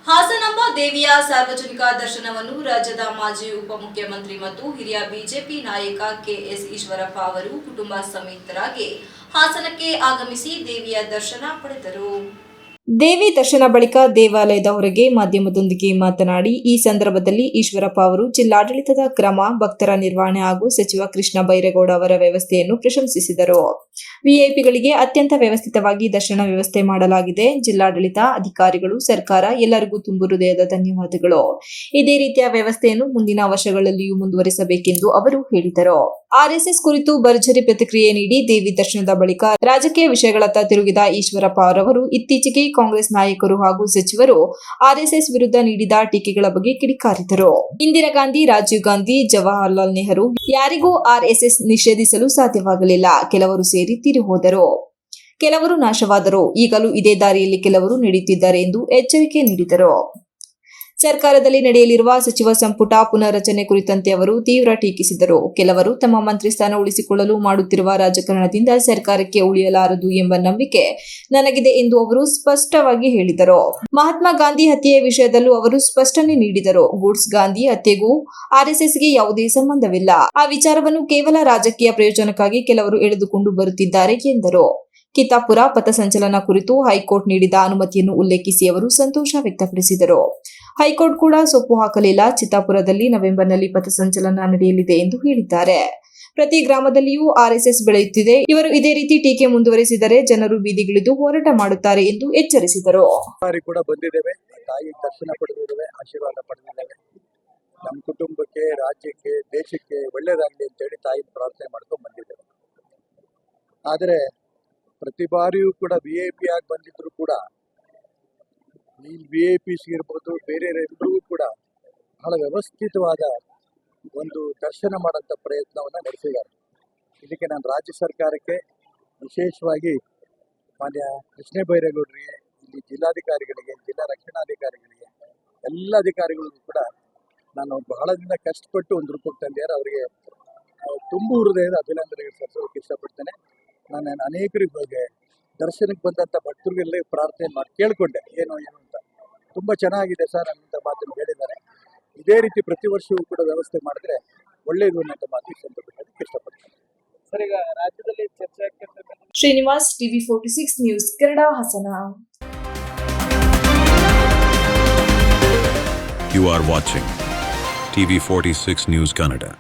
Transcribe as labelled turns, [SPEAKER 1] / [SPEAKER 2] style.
[SPEAKER 1] ಹಾಸನಾಂಬ ದೇವಿಯ ಸಾರ್ವಜನಿಕ ದರ್ಶನವನ್ನು ರಾಜ್ಯದ ಮಾಜಿ ಉಪಮುಖ್ಯಮಂತ್ರಿ ಮತ್ತು ಹಿರಿಯ ಬಿಜೆಪಿ ನಾಯಕ ಕೆಎಸ್ ಈಶ್ವರಪ್ಪ ಅವರು ಕುಟುಂಬ ಸಮೇತರಾಗಿ ಹಾಸನಕ್ಕೆ ಆಗಮಿಸಿ ದೇವಿಯ ದರ್ಶನ ಪಡೆದರು. ದೇವಿ ದರ್ಶನ ಬಳಿಕ ದೇವಾಲಯದ ಹೊರಗೆ ಮಾಧ್ಯಮದೊಂದಿಗೆ ಮಾತನಾಡಿ, ಈ ಸಂದರ್ಭದಲ್ಲಿ ಈಶ್ವರಪ್ಪ ಅವರು ಜಿಲ್ಲಾಡಳಿತದ ಕ್ರಮ, ಭಕ್ತರ ನಿರ್ವಹಣೆ ಹಾಗೂ ಸಚಿವ ಕೃಷ್ಣ ಬೈರೇಗೌಡ ಅವರ ವ್ಯವಸ್ಥೆಯನ್ನು ಪ್ರಶಂಸಿಸಿದರು. ವಿಐಪಿಗಳಿಗೆ ಅತ್ಯಂತ ವ್ಯವಸ್ಥಿತವಾಗಿ ದರ್ಶನ ವ್ಯವಸ್ಥೆ ಮಾಡಲಾಗಿದೆ. ಜಿಲ್ಲಾಡಳಿತ, ಅಧಿಕಾರಿಗಳು, ಸರ್ಕಾರ ಎಲ್ಲರಿಗೂ ತುಂಬು ಹೃದಯದ ಧನ್ಯವಾದಗಳು. ಇದೇ ರೀತಿಯ ವ್ಯವಸ್ಥೆಯನ್ನು ಮುಂದಿನ ವರ್ಷಗಳಲ್ಲಿಯೂ ಮುಂದುವರಿಸಬೇಕೆಂದು ಅವರು ಹೇಳಿದರು. ಆರ್ಎಸ್ಎಸ್ ಕುರಿತು ಭರ್ಜರಿ ಪ್ರತಿಕ್ರಿಯೆ ನೀಡಿ ದೇವಿ ದರ್ಶನದ ಬಳಿಕ ರಾಜಕೀಯ ವಿಷಯಗಳತ್ತ ತಿರುಗಿದ ಈಶ್ವರಪ್ಪ ಅವರವರು ಇತ್ತೀಚೆಗೆ ಕಾಂಗ್ರೆಸ್ ನಾಯಕರು ಹಾಗೂ ಸಚಿವರು ಆರ್ಎಸ್ಎಸ್ ವಿರುದ್ಧ ನೀಡಿದ ಟೀಕೆಗಳ ಬಗ್ಗೆ ಕಿಡಿಕಾರಿದರು. ಇಂದಿರಾ ಗಾಂಧಿ, ರಾಜೀವ್ ಗಾಂಧಿ, ಜವಾಹರ್ಲಾಲ್ ನೆಹರು ಯಾರಿಗೂ ಆರ್ಎಸ್ಎಸ್ ನಿಷೇಧಿಸಲು ಸಾಧ್ಯವಾಗಲಿಲ್ಲ. ಕೆಲವರು ಸೇರಿ ತೀರಿ ಹೋದರು, ಕೆಲವರು ನಾಶವಾದರು. ಈಗಲೂ ಇದೇ ದಾರಿಯಲ್ಲಿ ಕೆಲವರು ನಡೆಯುತ್ತಿದ್ದಾರೆ ಎಂದು ಎಚ್ಚರಿಕೆ ನೀಡಿದರು. ಸರ್ಕಾರದಲ್ಲಿ ನಡೆಯಲಿರುವ ಸಚಿವ ಸಂಪುಟ ಪುನರ್ರಚನೆ ಕುರಿತಂತೆ ಅವರು ತೀವ್ರ ಟೀಕಿಸಿದರು. ಕೆಲವರು ತಮ್ಮ ಮಂತ್ರಿ ಸ್ಥಾನ ಉಳಿಸಿಕೊಳ್ಳಲು ಮಾಡುತ್ತಿರುವ ರಾಜಕಾರಣದಿಂದ ಸರ್ಕಾರಕ್ಕೆ ಉಳಿಯಲಾರದು ಎಂಬ ನಂಬಿಕೆ ನನಗಿದೆ ಎಂದು ಅವರು ಸ್ಪಷ್ಟವಾಗಿ ಹೇಳಿದರು. ಮಹಾತ್ಮ ಗಾಂಧಿ ಹತ್ಯೆಯ ವಿಷಯದಲ್ಲೂ ಅವರು ಸ್ಪಷ್ಟನೆ ನೀಡಿದರು. ಗೂಡ್ಸ್ ಗಾಂಧಿ ಹತ್ಯೆಗೂ ಆರ್ಎಸ್ಎಸ್ಗೆ ಯಾವುದೇ ಸಂಬಂಧವಿಲ್ಲ. ಆ ವಿಚಾರವನ್ನು ಕೇವಲ ರಾಜಕೀಯ ಪ್ರಯೋಜನಕ್ಕಾಗಿ ಕೆಲವರು ಎಳೆದುಕೊಂಡು ಬರುತ್ತಿದ್ದಾರೆ ಎಂದರು. ಕಿತ್ತಾಪುರ ಪಥಸಂಚಲನ ಕುರಿತು ಹೈಕೋರ್ಟ್ ನೀಡಿದ ಅನುಮತಿಯನ್ನು ಉಲ್ಲೇಖಿಸಿ ಅವರು ಸಂತೋಷ ವ್ಯಕ್ತಪಡಿಸಿದರು. ಹೈಕೋರ್ಟ್ ಕೂಡ ಸೊಪ್ಪು ಹಾಕಲಿಲ್ಲ. ಚಿತ್ತಾಪುರದಲ್ಲಿ ನವೆಂಬರ್ನಲ್ಲಿ ಪಥಸಂಚಲನ ನಡೆಯಲಿದೆ ಎಂದು ಹೇಳಿದ್ದಾರೆ. ಪ್ರತಿ ಗ್ರಾಮದಲ್ಲಿಯೂ ಆರ್ಎಸ್ಎಸ್ ಬೆಳೆಯುತ್ತಿದೆ. ಇವರು ಇದೇ ರೀತಿ ಟೀಕೆ ಮುಂದುವರೆಸಿದರೆ ಜನರು ಬೀದಿಗಿಳಿದು ಹೋರಾಟ ಮಾಡುತ್ತಾರೆ ಎಂದು ಎಚ್ಚರಿಸಿದರು.
[SPEAKER 2] ಕೂಡ ಬಂದಿದ್ದೇವೆ, ತಾಯಿ ದರ್ಶನ ಪಡೆದಿದ್ದೇವೆ, ಆಶೀರ್ವಾದ ಪಡೆದಿದ್ದೇವೆ. ನಮ್ಮ ಕುಟುಂಬಕ್ಕೆ, ರಾಜ್ಯಕ್ಕೆ, ದೇಶಕ್ಕೆ ಒಳ್ಳೆಯದಾಗಲಿ ಅಂತೇಳಿ ತಾಯಿ ಪ್ರಾರ್ಥನೆ ಮಾಡ್ಕೊಂಡು ಬಂದಿದ್ದೇವೆ. ಆದರೆ ಪ್ರತಿ ಬಾರಿಯೂ ಕೂಡ ವಿಐಪಿ ಆಗಿ ಬಂದಿದ್ರು ಕೂಡ ಈ ವಿಐಪಿಸ್ ಇರ್ಬೋದು, ಬೇರೆಯವರೆಲ್ಲರೂ ಕೂಡ ಬಹಳ ವ್ಯವಸ್ಥಿತವಾದ ಒಂದು ದರ್ಶನ ಮಾಡೋಂಥ ಪ್ರಯತ್ನವನ್ನು ನಡೆಸಿದ್ದಾರೆ. ಇದಕ್ಕೆ ನಾನು ರಾಜ್ಯ ಸರ್ಕಾರಕ್ಕೆ, ವಿಶೇಷವಾಗಿ ಮಾನ್ಯ ಕೃಷ್ಣ ಬೈರೇಗೌಡರಿಗೆ, ಇಲ್ಲಿ ಜಿಲ್ಲಾಧಿಕಾರಿಗಳಿಗೆ, ಜಿಲ್ಲಾ ರಕ್ಷಣಾಧಿಕಾರಿಗಳಿಗೆ, ಎಲ್ಲ ಅಧಿಕಾರಿಗಳಿಗೂ ಕೂಡ ನಾನು ಬಹಳ ದಿನ ಕಷ್ಟಪಟ್ಟು ಒಂದು ರೂಪಕ್ಕೆ ತಂದಿದ್ದಾರೆ. ಅವರಿಗೆ ತುಂಬು ಹೃದಯದ ಅಭಿನಂದನೆಗಳು ಸಲ್ಲಿಸೋಕೆ ಇಷ್ಟಪಡ್ತೇನೆ. ನಾನು ಅನೇಕರಿಗೆ ದರ್ಶನಕ್ಕೆ ಬಂದಂಥ ಭಕ್ತರಿಗೆಲ್ಲ ಪ್ರಾರ್ಥನೆ ಮಾಡಿ ಕೇಳಿಕೊಂಡೆ ಏನು ಅಂತ. ತುಂಬ ಚೆನ್ನಾಗಿದೆ ಸರ್ ಅನ್ನೋಂಥ ಮಾತನ್ನು ಹೇಳಿದ್ದಾರೆ. ಇದೇ ರೀತಿ ಪ್ರತಿ ವರ್ಷವೂ ಕೂಡ ವ್ಯವಸ್ಥೆ ಮಾಡಿದ್ರೆ ಒಳ್ಳೆಯದು ಅನ್ನೋಂಥ ಮಾತು ಸಂದರ್ಭದಲ್ಲಿ ಇಷ್ಟಪಡ್ತೇನೆ.
[SPEAKER 3] ಸರ್, ಈಗ ರಾಜ್ಯದಲ್ಲಿ ಚರ್ಚೆ ಆಗ್ತಿರ್ತಕ್ಕಂಥ
[SPEAKER 1] Srinivas, TV 46 news Kannada, Hassan.
[SPEAKER 4] You are watching TV 46 News Kannada.